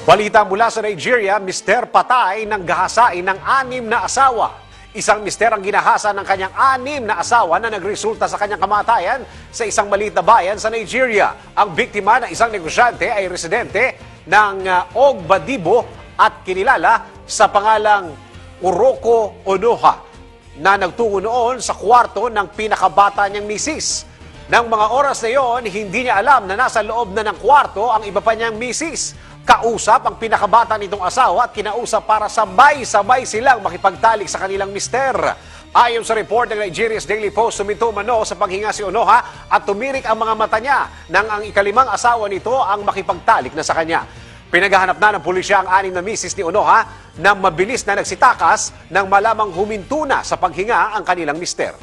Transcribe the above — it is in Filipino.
Balita mula sa Nigeria, mister patay ng gahasain ng 6 na asawa. Isang mister ang ginahasa ng kanyang 6 na asawa na nagresulta sa kanyang kamatayan sa isang maliit na bayan sa Nigeria. Ang biktima na isang negosyante ay residente ng Ogbadibo at kinilala sa pangalang Uroko Onoha na nagtungo noon sa kwarto ng pinakabata niyang misis. Nang mga oras na iyon, hindi niya alam na nasa loob na ng kwarto ang iba pa niyang misis. Kausap ang pinakabata nitong asawa at kinausap para sabay-sabay silang makipagtalik sa kanilang mister. Ayon sa report ng Nigeria's Daily Post, suminto umano sa paghinga si Onoha at tumirik ang mga mata niya nang ang ikalimang asawa nito ang makipagtalik na sa kanya. Pinaghahanap na ng pulisya ang 6 na misis ni Onoha na mabilis na nagsitakas nang malamang huminto na sa paghinga ang kanilang mister.